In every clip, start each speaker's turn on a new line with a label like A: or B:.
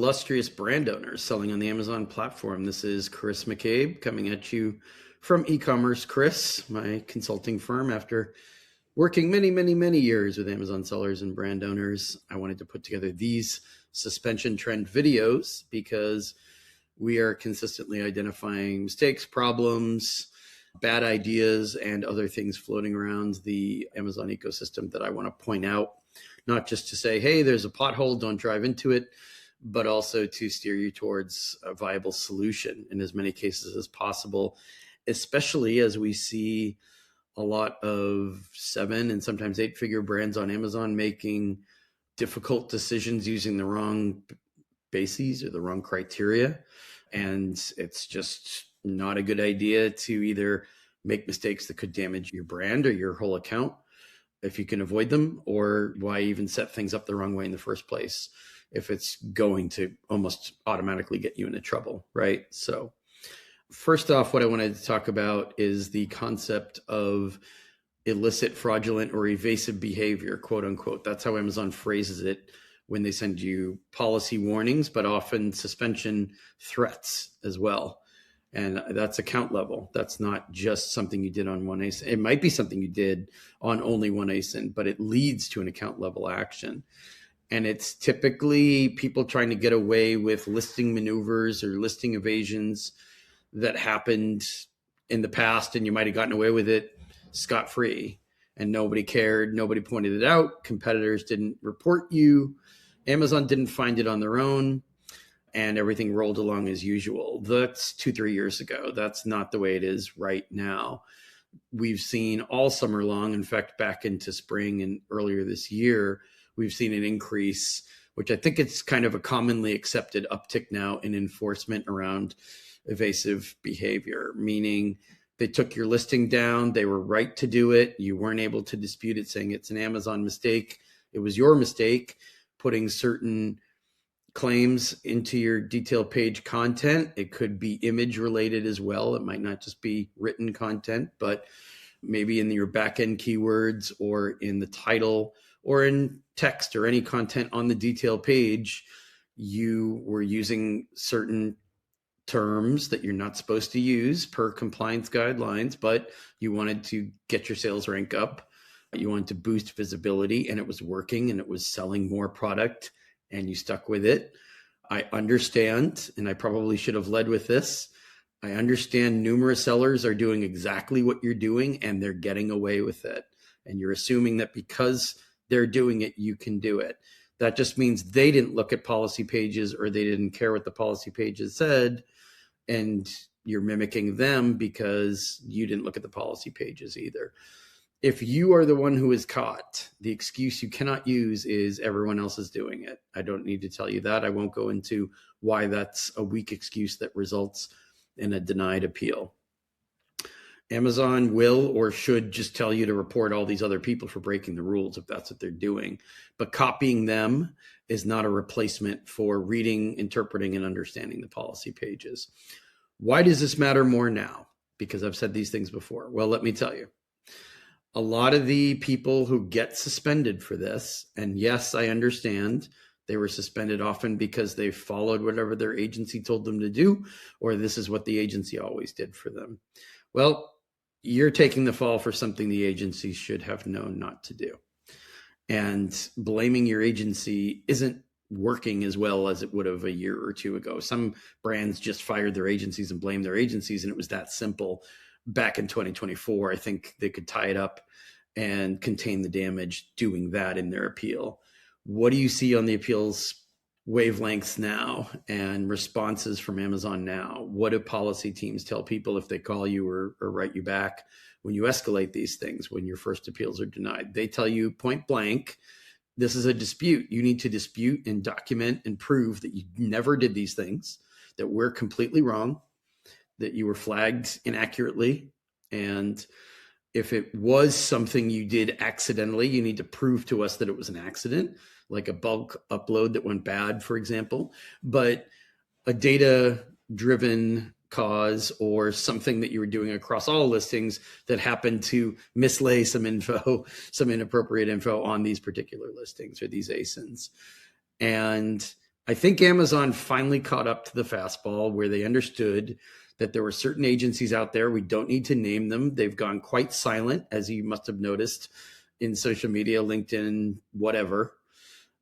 A: illustrious brand owners selling on the Amazon platform. This is Chris McCabe coming at you from e-commerce Chris, my consulting firm. After working many years with Amazon sellers and brand owners, I wanted to put together these suspension trend videos because we are consistently identifying mistakes, problems, bad ideas, and other things floating around the Amazon ecosystem that I want to point out, not just to say, hey, there's a pothole, don't drive into it, but also to steer you towards a viable solution in as many cases as possible, especially as we see a lot of 7 and sometimes 8-figure brands on Amazon making difficult decisions using the wrong bases or the wrong criteria. And it's just not a good idea to either make mistakes that could damage your brand or your whole account if you can avoid them, or why even set things up the wrong way in the first place if it's going to almost automatically get you into trouble, right? So first off, what I wanted to talk about is the concept of illicit, fraudulent, or evasive behavior, quote unquote. That's how Amazon phrases it when they send you policy warnings, but often suspension threats as well. And that's account level. That's not just something you did on one ASIN. It might be something you did on only one ASIN, but it leads to an account level action. And it's typically people trying to get away with listing maneuvers or listing evasions that happened in the past, and you might have gotten away with it scot-free and nobody cared. Nobody pointed it out. Competitors didn't report you. Amazon didn't find it on their own, and everything rolled along as usual. That's 2-3 years ago. That's not the way it is right now. We've seen all summer long, in fact, back into spring and earlier this year, we've seen an increase, which I think it's kind of a commonly accepted uptick now in enforcement around evasive behavior, meaning they took your listing down. They were right to do it. You weren't able to dispute it, saying it's an Amazon mistake. It was your mistake, putting certain claims into your detail page content. It could be image related as well. It might not just be written content, but maybe in your back-end keywords or in the title or in text or any content on the detail page, you were using certain terms that you're not supposed to use per compliance guidelines, but you wanted to get your sales rank up. You wanted to boost visibility, and it was working and it was selling more product, and you stuck with it. I understand, and I probably should have led with this. I understand numerous sellers are doing exactly what you're doing and they're getting away with it. And you're assuming that because they're doing it, you can do it. That just means they didn't look at policy pages or they didn't care what the policy pages said. And you're mimicking them because you didn't look at the policy pages either. If you are the one who is caught, the excuse you cannot use is everyone else is doing it. I don't need to tell you that. I won't go into why that's a weak excuse that results in a denied appeal. Amazon will or should just tell you to report all these other people for breaking the rules if that's what they're doing. But copying them is not a replacement for reading, interpreting, and understanding the policy pages. Why does this matter more now? Because I've said these things before. Well, let me tell you. A lot of the people who get suspended for this, and yes, I understand they were suspended often because they followed whatever their agency told them to do, or this is what the agency always did for them. Well, you're taking the fall for something the agency should have known not to do. And blaming your agency isn't working as well as it would have a year or two ago. Some brands just fired their agencies and blamed their agencies, and it was that simple. Back in 2024, I think they could tie it up and contain the damage doing that in their appeal. What do you see on the appeals wavelengths now and responses from Amazon now? What do policy teams tell people if they call you or write you back when you escalate these things, when your first appeals are denied? They tell you point blank, this is a dispute. You need to dispute and document and prove that you never did these things, that we're completely wrong, that you were flagged inaccurately. And if it was something you did accidentally, you need to prove to us that it was an accident, like a bulk upload that went bad, for example. But a data-driven cause or something that you were doing across all listings that happened to mislay some info, some inappropriate info on these particular listings or these ASINs. And I think Amazon finally caught up to the fastball where they understood that there were certain agencies out there. We don't need to name them. They've gone quite silent, as you must have noticed in social media, LinkedIn, whatever.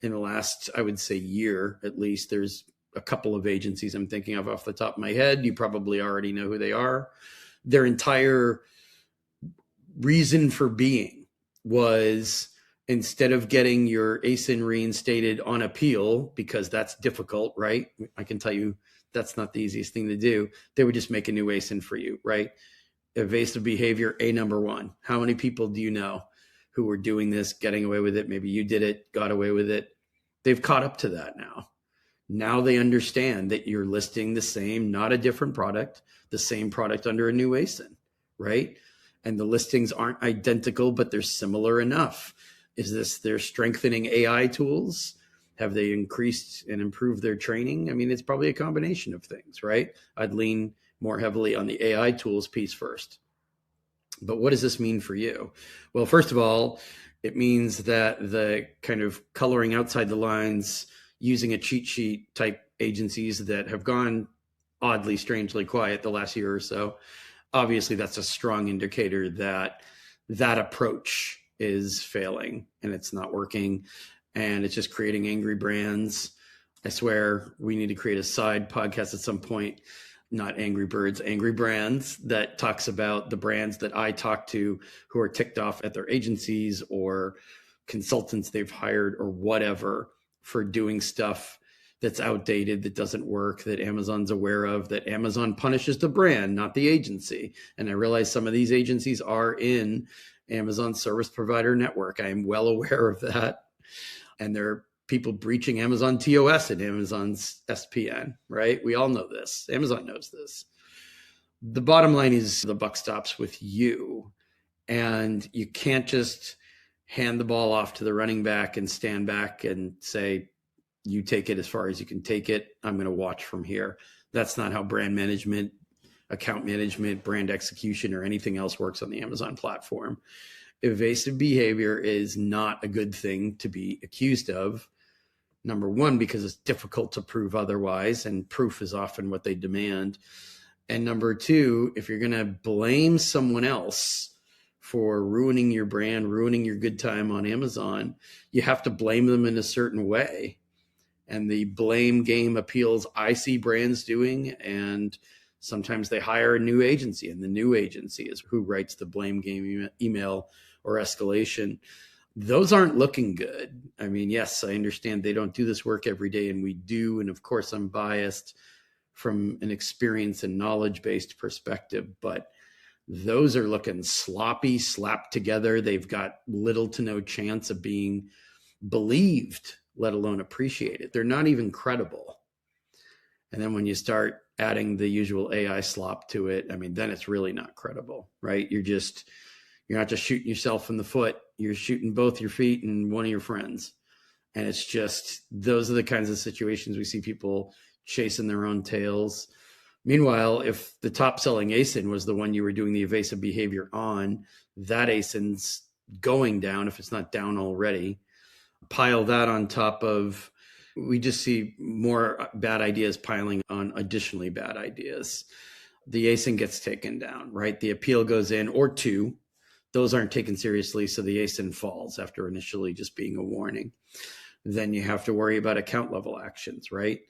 A: In the last, I would say, year at least, there's a couple of agencies I'm thinking of off the top of my head. You probably already know who they are. Their entire reason for being was, instead of getting your ASIN reinstated on appeal, because that's difficult, right? I can tell you that's not the easiest thing to do. They would just make a new ASIN for you, right? Evasive behavior, number one. How many people do you know who were doing this, getting away with it? Maybe you did it, got away with it. They've caught up to that now. Now they understand that you're listing the same, not a different product, the same product under a new ASIN, right? And the listings aren't identical, but they're similar enough. Is this they're strengthening AI tools? Have they increased and improved their training? I mean, it's probably a combination of things, right? I'd lean more heavily on the AI tools piece first. But what does this mean for you? Well, first of all, it means that the kind of coloring outside the lines, using a cheat sheet type agencies that have gone oddly, strangely quiet the last year or so, obviously that's a strong indicator that that approach is failing and it's not working, and it's just creating angry brands. I swear we need to create a side podcast at some point, not Angry Birds, Angry Brands, that talks about the brands that I talk to who are ticked off at their agencies or consultants they've hired or whatever for doing stuff that's outdated, that doesn't work, that Amazon's aware of, that Amazon punishes the brand, not the agency. And I realize some of these agencies are in Amazon service provider network. I am well aware of that. And there are people breaching Amazon TOS and Amazon's SPN, right? We all know this. Amazon knows this. The bottom line is the buck stops with you. And you can't just hand the ball off to the running back and stand back and say, you take it as far as you can take it. I'm going to watch from here. That's not how brand management, account management, brand execution, or anything else works on the Amazon platform. Evasive behavior is not a good thing to be accused of. Number one, because it's difficult to prove otherwise, and proof is often what they demand. And number two, if you're going to blame someone else for ruining your brand, ruining your good time on Amazon, you have to blame them in a certain way. And the blame game appeals I see brands doing, and sometimes they hire a new agency, and the new agency is who writes the blame game email or escalation. Those aren't looking good. I mean, yes, I understand they don't do this work every day, and we do. And of course, I'm biased from an experience and knowledge-based perspective, but those are looking sloppy, slapped together. They've got little to no chance of being believed, let alone appreciated. They're not even credible. And then when you start adding the usual AI slop to it, I mean, then it's really not credible, right? You're not just shooting yourself in the foot. You're shooting both your feet and one of your friends. And it's just, those are the kinds of situations we see people chasing their own tails. Meanwhile, if the top selling ASIN was the one you were doing the evasive behavior on, that ASIN's going down if it's not down already. Pile that on top of, we just see more bad ideas piling on additionally bad ideas. The ASIN gets taken down, right? The appeal goes in, or two. Those aren't taken seriously, so the ASIN falls after initially just being a warning. Then you have to worry about account level actions, right?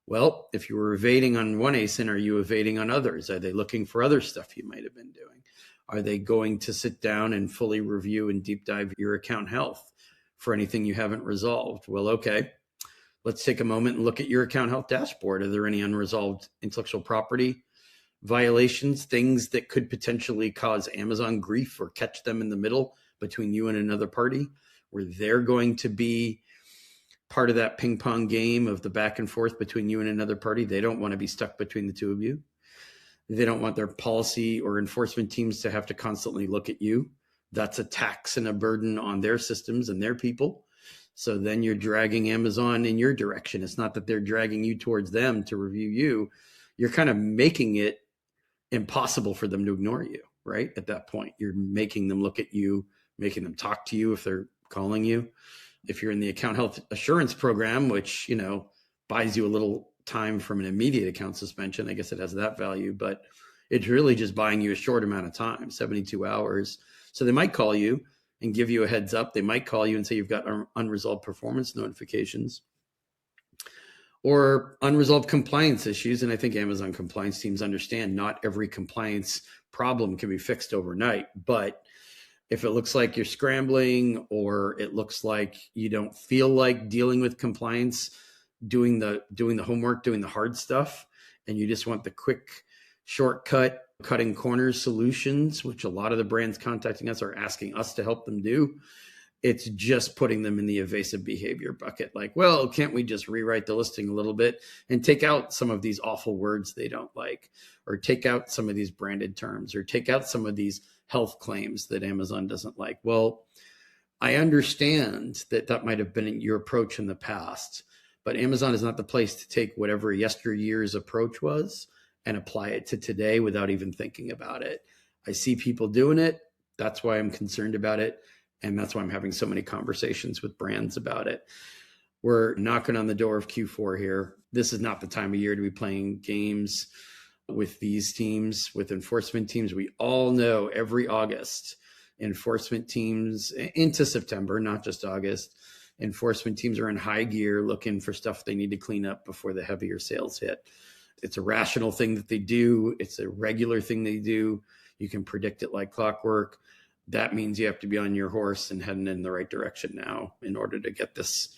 A: Well, if you were evading on one ASIN, are you evading on others? Are they looking for other stuff you might have been doing? Are they going to sit down and fully review and deep dive your account health for anything you haven't resolved? Well, okay, let's take a moment and look at your account health dashboard. Are there any unresolved intellectual property violations, things that could potentially cause Amazon grief or catch them in the middle between you and another party, where they're going to be part of that ping pong game of the back and forth between you and another party? They don't want to be stuck between the two of you. They don't want their policy or enforcement teams to have to constantly look at you. That's a tax and a burden on their systems and their people. So then you're dragging Amazon in your direction. It's not that they're dragging you towards them to review you. You're kind of making it impossible for them to ignore you, right? At that point, you're making them look at you, making them talk to you if they're calling you. If you're in the account health assurance program, which, buys you a little time from an immediate account suspension. I guess it has that value, but it's really just buying you a short amount of time, 72 hours. So they might call you and give you a heads up. They might call you and say you've got unresolved performance notifications or unresolved compliance issues. And I think Amazon compliance teams understand not every compliance problem can be fixed overnight, but if it looks like you're scrambling or it looks like you don't feel like dealing with compliance, doing the homework, doing the hard stuff, and you just want the quick shortcut, cutting corners solutions, which a lot of the brands contacting us are asking us to help them do, it's just putting them in the evasive behavior bucket. Like, well, can't we just rewrite the listing a little bit and take out some of these awful words they don't like, or take out some of these branded terms, or take out some of these health claims that Amazon doesn't like? Well, I understand that that might have been your approach in the past, but Amazon is not the place to take whatever yesteryear's approach was and apply it to today without even thinking about it. I see people doing it. That's why I'm concerned about it. And that's why I'm having so many conversations with brands about it. We're knocking on the door of Q4 here. This is not the time of year to be playing games with these teams, with enforcement teams. We all know every August, enforcement teams into September, not just August, enforcement teams are in high gear looking for stuff they need to clean up before the heavier sales hit. It's a rational thing that they do. It's a regular thing they do. You can predict it like clockwork. That means you have to be on your horse and heading in the right direction now in order to get this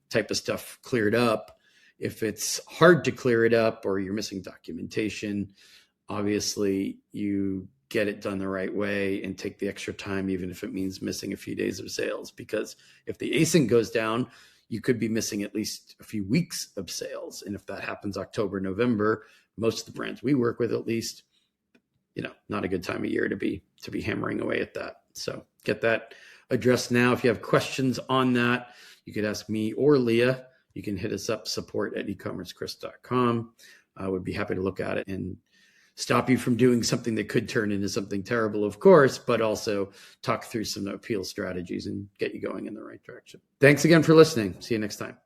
A: type of stuff cleared up. If it's hard to clear it up or you're missing documentation, obviously you get it done the right way and take the extra time, even if it means missing a few days of sales. Because if the ASIN goes down, you could be missing at least a few weeks of sales. And if that happens October, November, most of the brands we work with, at least, not a good time of year to be hammering away at that. So get that addressed now. If you have questions on that, you could ask me or Leah. You can hit us up, support@ecommercechris.com. I would be happy to look at it and stop you from doing something that could turn into something terrible, of course, but also talk through some appeal strategies and get you going in the right direction. Thanks again for listening. See you next time.